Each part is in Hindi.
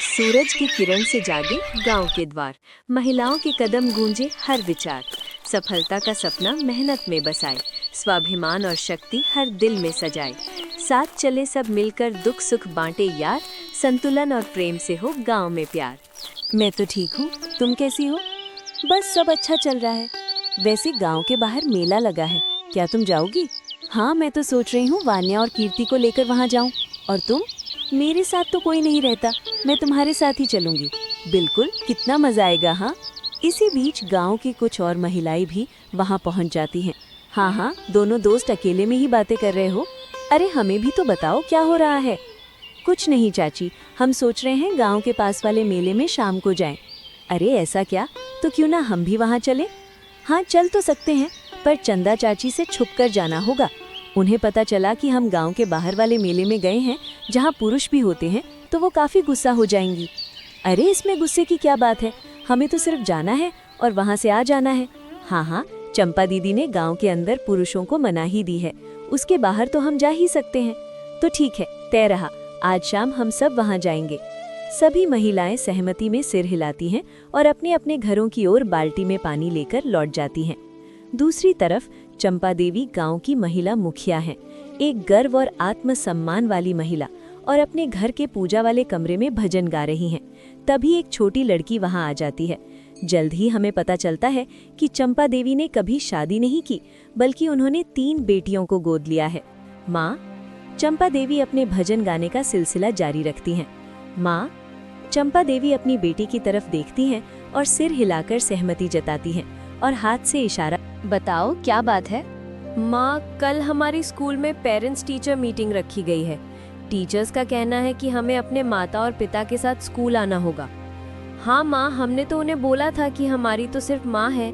सूरज की किरण से जागे गांव के द्वार, महिलाओं के कदम गूंजे हर विचार। सफलता का सपना मेहनत में बसाए, स्वाभिमान और शक्ति हर दिल में सजाए। साथ चले सब मिलकर, दुख सुख बांटे यार, संतुलन और प्रेम से हो गांव में प्यार। मैं तो ठीक हूँ, तुम कैसी हो? बस सब अच्छा चल रहा है। वैसे गांव के बाहर मेला लगा है, क्या तुम जाओगी? हाँ, मैं तो सोच रही हूँ वान्या और कीर्ति को लेकर वहाँ जाऊँ। और तुम? मेरे साथ तो कोई नहीं रहता, मैं तुम्हारे साथ ही चलूंगी। बिल्कुल, कितना मजा आएगा। हाँ। इसी बीच गांव की कुछ और महिलाएं भी वहां पहुंच जाती हैं। हाँ हाँ, दोनों दोस्त अकेले में ही बातें कर रहे हो? अरे हमें भी तो बताओ क्या हो रहा है। कुछ नहीं चाची, हम सोच रहे हैं गांव के पास वाले मेले में शाम को जाएं। अरे ऐसा क्या? तो क्यों ना हम भी वहां चलें? हाँ चल तो सकते हैं, पर चंदा चाची से छुपकर जाना होगा। उन्हें पता चला कि हम गांव के बाहर वाले मेले में गए हैं जहां पुरुष भी होते हैं, तो वो काफी गुस्सा हो जाएंगी। अरे इसमें गुस्से की क्या बात है, हमें तो सिर्फ जाना है और वहां से आ जाना है। हाँ हाँ, चंपा दीदी ने गांव के अंदर पुरुषों को मना ही दी है, उसके बाहर तो हम जा ही सकते हैं। तो ठीक है, तय रहा, आज शाम हम सब वहां जाएंगे। सभी महिलाएं सहमति में सिर हिलाती हैं और अपने अपने घरों की ओर बाल्टी में पानी लेकर लौट जाती हैं। दूसरी तरफ चंपा देवी गांव की महिला मुखिया हैं, एक गर्व और आत्मसम्मान वाली महिला, और अपने घर के पूजा वाले कमरे में भजन गा रही हैं। तभी एक छोटी लड़की वहां आ जाती है। जल्द ही हमें पता चलता है कि चंपा देवी ने कभी शादी नहीं की, बल्कि उन्होंने 3 बेटियों को गोद लिया है। माँ, चंपा देवी अपने भजन गाने का सिलसिला जारी रखती हैं। माँ, चंपा देवी अपनी बेटी की तरफ देखती हैं और सिर हिलाकर सहमति जताती हैं और हाथ से इशारा। बताओ क्या बात है? माँ, कल हमारी स्कूल में पेरेंट्स टीचर मीटिंग रखी गई है। टीचर्स का कहना है कि हमें अपने माता और पिता के साथ स्कूल आना होगा। हाँ माँ, हमने तो उन्हें बोला था कि हमारी तो सिर्फ माँ है,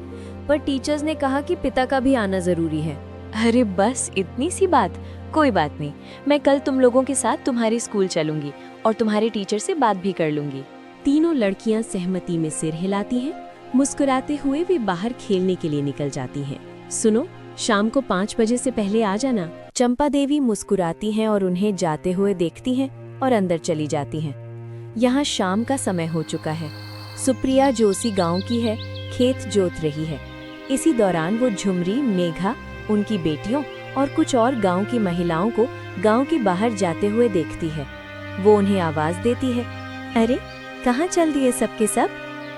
पर टीचर्स ने कहा कि पिता का भी आना जरूरी है। अरे बस इतनी सी बात, कोई बात नहीं। मैं कल तुम लोगों के साथ तुम्हारी स्कूल चलूंगी और तुम्हारे टीचर से बात भी कर लूंगी। तीनों लड़कियां सहमति में सिर हिलाती हैं। मुस्कुराते हुए वे बाहर खेलने के लिए निकल जाती हैं। सुनो, शाम को 5 बजे से पहले आ जाना। चंपा देवी मुस्कुराती हैं और उन्हें जाते हुए देखती हैं और अंदर चली जाती हैं। यहाँ शाम का समय हो चुका है। सुप्रिया जोशी गांव की है, खेत जोत रही है। इसी दौरान वो झुमरी, मेघा, उनकी बेटियों और कुछ और गांव की महिलाओं को गांव के बाहर जाते हुए देखती है। वो उन्हें आवाज देती है। अरे कहाँ चल दिए सबके सब?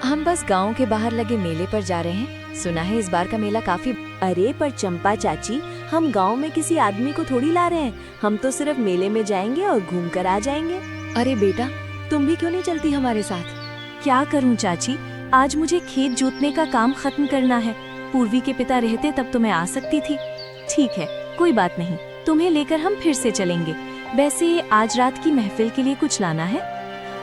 हम बस गांव के बाहर लगे मेले पर जा रहे हैं। सुना है इस बार का मेला काफी। अरे पर चंपा चाची, हम गांव में किसी आदमी को थोड़ी ला रहे हैं, हम तो सिर्फ मेले में जाएंगे और घूम कर आ जाएंगे। अरे बेटा, तुम भी क्यों नहीं चलती हमारे साथ? क्या करूं चाची, आज मुझे खेत जोतने का काम खत्म करना है। पूर्वी के पिता रहते तब तो मैं आ सकती थी। ठीक है, कोई बात नहीं, तुम्हें लेकर हम फिर से चलेंगे। वैसे आज रात की महफिल के लिए कुछ लाना है?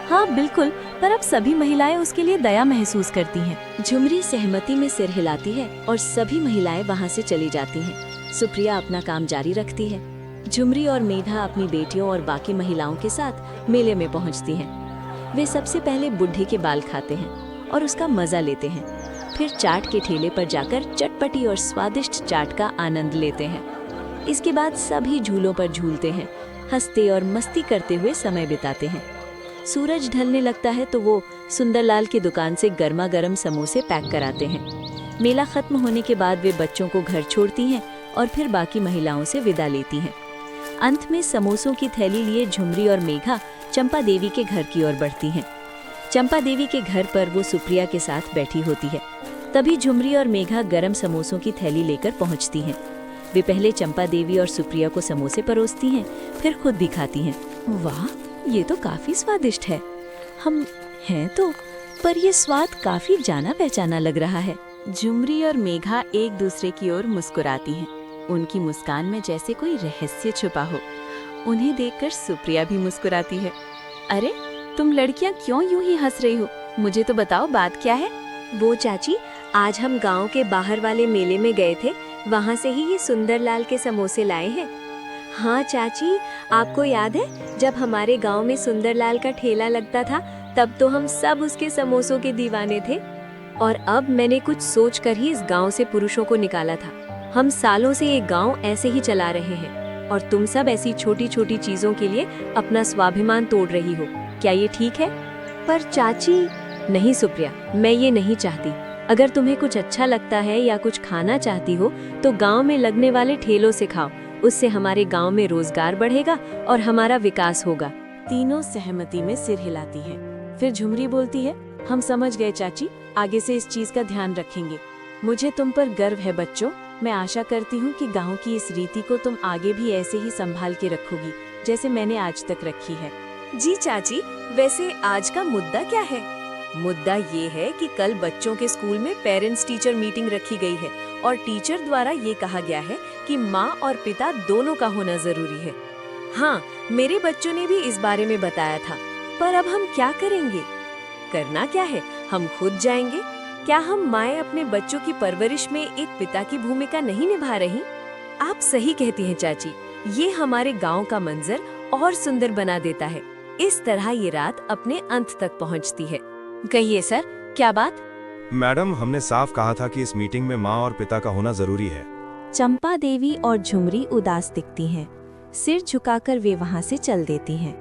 हाँ बिल्कुल, पर अब सभी महिलाएं उसके लिए दया महसूस करती हैं। झुमरी सहमति में सिर हिलाती है और सभी महिलाएं वहाँ से चली जाती हैं। सुप्रिया अपना काम जारी रखती है। झुमरी और मेघा अपनी बेटियों और बाकी महिलाओं के साथ मेले में पहुँचती हैं। वे सबसे पहले बुढ़े के बाल खाते हैं और उसका मजा लेते हैं। फिर चाट के ठेले पर जाकर चटपटी और स्वादिष्ट चाट का आनंद लेते हैं। इसके बाद सभी झूलों पर झूलते हैं, हंसते और मस्ती करते हुए समय बिताते हैं। सूरज ढलने लगता है तो वो सुंदरलाल की दुकान से गर्मा गर्म समोसे पैक कराते हैं। मेला खत्म होने के बाद वे बच्चों को घर छोड़ती हैं और फिर बाकी महिलाओं से विदा लेती हैं। अंत में समोसों की थैली लिए झुमरी और मेघा चंपा देवी के घर की ओर बढ़ती हैं। चंपा देवी के घर पर वो सुप्रिया के साथ बैठी होती है। तभी झुमरी और मेघा गरम समोसों की थैली लेकर पहुंचती हैं। वे पहले चंपा देवी और सुप्रिया को समोसे परोसती हैं, फिर खुद भी खाती हैं। वाह, ये तो काफी स्वादिष्ट है। हम हैं तो, पर ये स्वाद काफी जाना पहचाना लग रहा है। झुमरी और मेघा एक दूसरे की ओर मुस्कुराती हैं। उनकी मुस्कान में जैसे कोई रहस्य छुपा हो। उन्हें देखकर सुप्रिया भी मुस्कुराती है। अरे तुम लड़कियां क्यों यूं ही हंस रही हो? मुझे तो बताओ, बात क्या है? वो चाची, आज हम गांव के बाहर वाले मेले में गए थे, वहाँ से ही ये सुंदरलाल के समोसे लाए हैं। हाँ चाची, आपको याद है जब हमारे गांव में सुंदरलाल का ठेला लगता था, तब तो हम सब उसके समोसों के दीवाने थे। और अब मैंने कुछ सोचकर ही इस गांव से पुरुषों को निकाला था। हम सालों से ये गांव ऐसे ही चला रहे हैं और तुम सब ऐसी छोटी छोटी चीजों के लिए अपना स्वाभिमान तोड़ रही हो। क्या ये ठीक है? पर चाची, नहीं सुप्रिया, मैं ये नहीं चाहती। अगर तुम्हें कुछ अच्छा लगता है या कुछ खाना चाहती हो तो गांव में लगने वाले ठेलों से खाओ। उससे हमारे गांव में रोजगार बढ़ेगा और हमारा विकास होगा। तीनों सहमति में सिर हिलाती हैं। फिर झुमरी बोलती है, हम समझ गए चाची, आगे से इस चीज का ध्यान रखेंगे। मुझे तुम पर गर्व है बच्चों। मैं आशा करती हूँ कि गांव की इस रीति को तुम आगे भी ऐसे ही संभाल के रखोगी जैसे मैंने आज तक रखी है। जी चाची, वैसे आज का मुद्दा क्या है? मुद्दा ये है कि कल बच्चों के स्कूल में पेरेंट्स टीचर मीटिंग रखी गई है और टीचर द्वारा ये कहा गया है कि माँ और पिता दोनों का होना जरूरी है। हाँ, मेरे बच्चों ने भी इस बारे में बताया था। पर अब हम क्या करेंगे? करना क्या है, हम खुद जाएंगे। क्या हम माएँ अपने बच्चों की परवरिश में एक पिता की भूमिका नहीं निभा रही? आप सही कहती हैं चाची, ये हमारे गांव का मंजर और सुंदर बना देता है। इस तरह ये रात अपने अंत तक पहुंचती है। कहिए सर, क्या बात? मैडम, हमने साफ कहा था कि इस मीटिंग में माँ और पिता का होना जरूरी है। चंपा देवी और झुमरी उदास दिखती हैं। सिर झुकाकर वे वहां से चल देती हैं।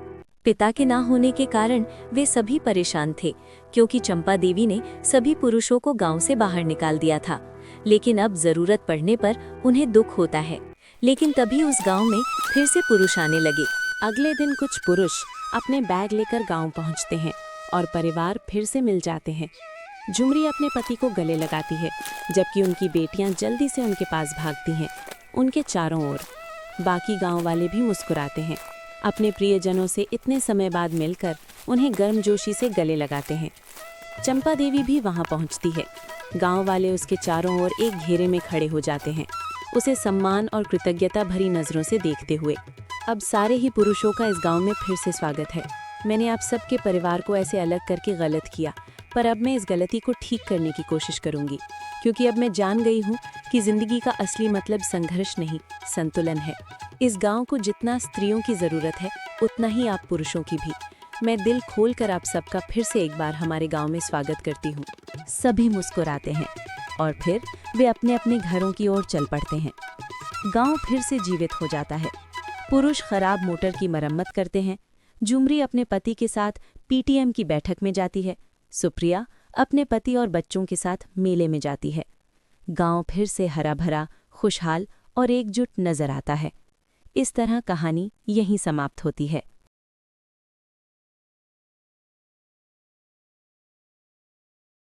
पिता के ना होने के कारण वे सभी परेशान थे, क्योंकि चंपा देवी ने सभी पुरुषों को गांव से बाहर निकाल दिया था। लेकिन अब जरूरत पड़ने पर उन्हें दुख होता है। लेकिन तभी उस गांव में फिर से पुरुष आने लगे। अगले दिन कुछ पुरुष अपने बैग लेकर गांव पहुंचते हैं और परिवार फिर से मिल जाते हैं। झुमरी अपने पति को गले लगाती है, जबकि उनकी बेटियां जल्दी से उनके पास भागती हैं, उनके चारों ओर। बाकी गांव वाले भी मुस्कुराते हैं। अपने प्रियजनों से इतने समय बाद मिलकर उन्हें गर्मजोशी से गले लगाते हैं। चंपा देवी भी वहां पहुंचती है। गांव वाले उसके चारों ओर एक घेरे में खड़े हो जाते हैं, उसे सम्मान और कृतज्ञता भरी नजरों से देखते हुए। अब सारे ही पुरुषों का इस गांव में फिर से स्वागत है। मैंने आप सबके परिवार को ऐसे अलग करके गलत किया, पर अब मैं इस गलती को ठीक करने की कोशिश करूंगी, क्योंकि अब मैं जान गई हूँ कि जिंदगी का असली मतलब संघर्ष नहीं, संतुलन है। इस गांव को जितना स्त्रियों की जरूरत है, उतना ही आप पुरुषों की भी। मैं दिल खोलकर आप सबका फिर से एक बार हमारे गांव में स्वागत करती हूँ। सभी मुस्कुराते हैं और फिर वे अपने अपने घरों की ओर चल पड़ते हैं। गांव फिर से जीवित हो जाता है। पुरुष खराब मोटर की मरम्मत करते हैं। झुमरी अपने पति के साथ पीटीएम की बैठक में जाती है। सुप्रिया अपने पति और बच्चों के साथ मेले में जाती है। गांव फिर से हरा भरा, खुशहाल और एकजुट नजर आता है। इस तरह कहानी यहीं समाप्त होती है।